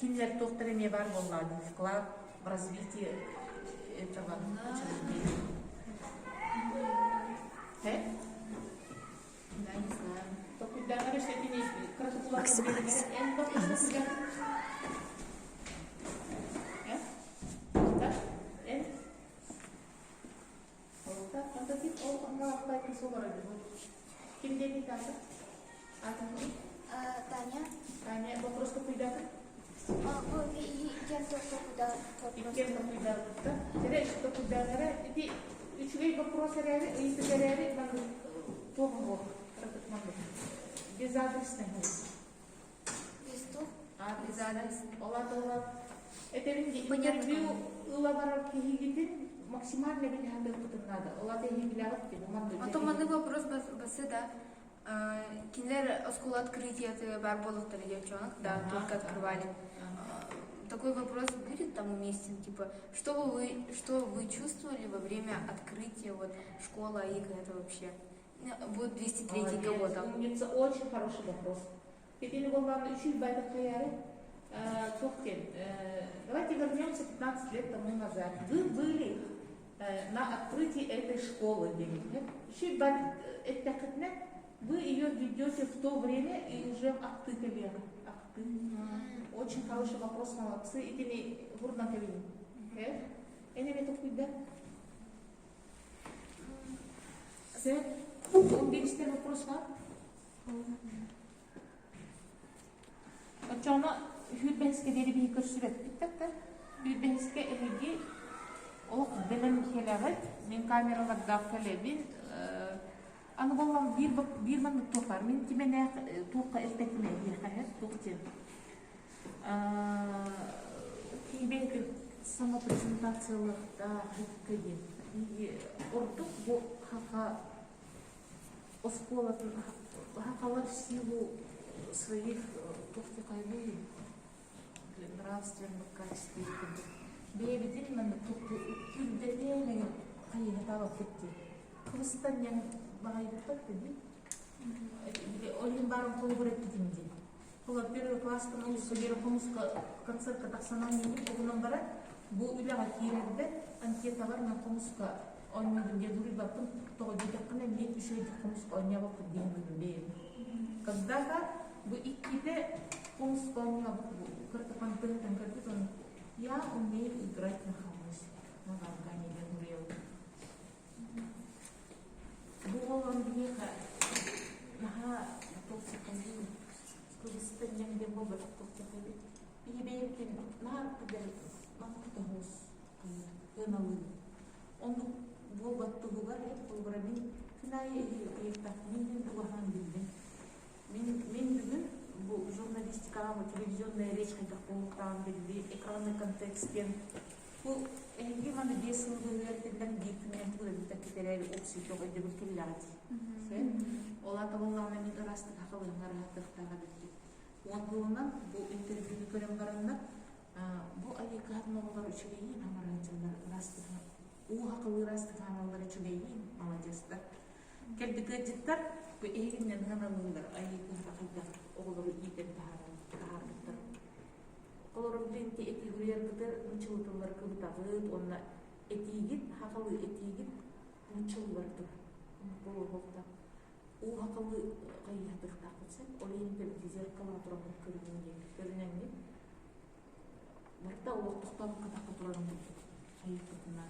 кинилер тохтареме бар боллади вклад в развитие этого учреждения. Да, не знаю. Таня. Таня, вопрос какой дата? Икен куда Икен какой дата? Теперь что куда дара? Эти учили вопросы реали, и ты реали, нам того, без адреса. Листу. Без адреса. Ола. Это интервью улаварал кихигитин максимально бельхадыр надо. Ола те хигиляват те буманды. А то мандай вопрос басы да. Кинлер школа открытия бар болуктар девчонок, да, только открывали. Такой вопрос будет там уместен, типа, что вы чувствовали во время открытия вот школы АИКа, это вообще? Вот 203 кого-то. Умница, очень хороший вопрос. Теперь вам учить байдакаяры. Давайте вернемся 15 лет тому назад. Вы были на открытии этой школы. Вы ее ведете в то время и уже в акты коллега. Очень хороший вопрос, молодцы. И ты не бурна кавин. Это куда? Он бирiste вопрос var. Açana hübbeske deri bir körsüret bittik de. Hübbeske ehegi o bilim kelevet. Min kameralar gafkelebin. Аны болам bir маңдык тохар. Мен тимene тоққа элтекме яхайат тоқтен. Кейбек самопрезентациялықта хиккаген. И ордук бу хака осколатын хакалар в силу своих тоқтикайны нравственных качеств. Бейбитин мен тоқты күлденен кайынатава кетти. Кыргызстан yang bahayıptak dedi. Олин барым колбур эттидим ди. Колор первый класстын улуска бери комуска концерт катаксанан менен огунан бара бу үлага кирерде анкета бар мен комуска ойнойдум деп урибаппын того жетеккине мен үшөйдү комуска ойнобаппын дегенмин бейим. Когда бу иккиде комуска ойнобаппын кыртыкан тыгытан кырдык я умею играть на хамусе на органе деп уребаппын. Буолон биеха наха тоқсакази Кыргызстан yang болбот тоқсакази бейбейтин наартыгер мактагус гыналы онду болботтугу бар болбарамин кынайы ыйыктак менин тугахан билдим мен бүгүн бул журналистикага телевизионная речь кайдак болуктаган билди экранный контексттен бул энди мана бесылды өртөндөн бекимен турда кетерели окси тога деп келлати. Олата болгону мен ырастык акылыңар хаттыктага билди. Онтуунан бул интервьюну көрөм баранда бу айыкатын оголор үчүгейин амаранчылар ырастык. У акылы ырастык аналар үчүгейин молодецтер. Келбите життар бу эгинен ханалыңдар айыкын акылдар оголор ийден таарыптыр. Колорун бенти эти гүрердер мучултулар кыбытагыт, онна этигит, хакалы этигит мучулларdır. Бул болта. У хакалы кайятыр такытса, олимпиад зеркала турган көрүнөңү. Барта уктуктан катакка турган айыптыкынан.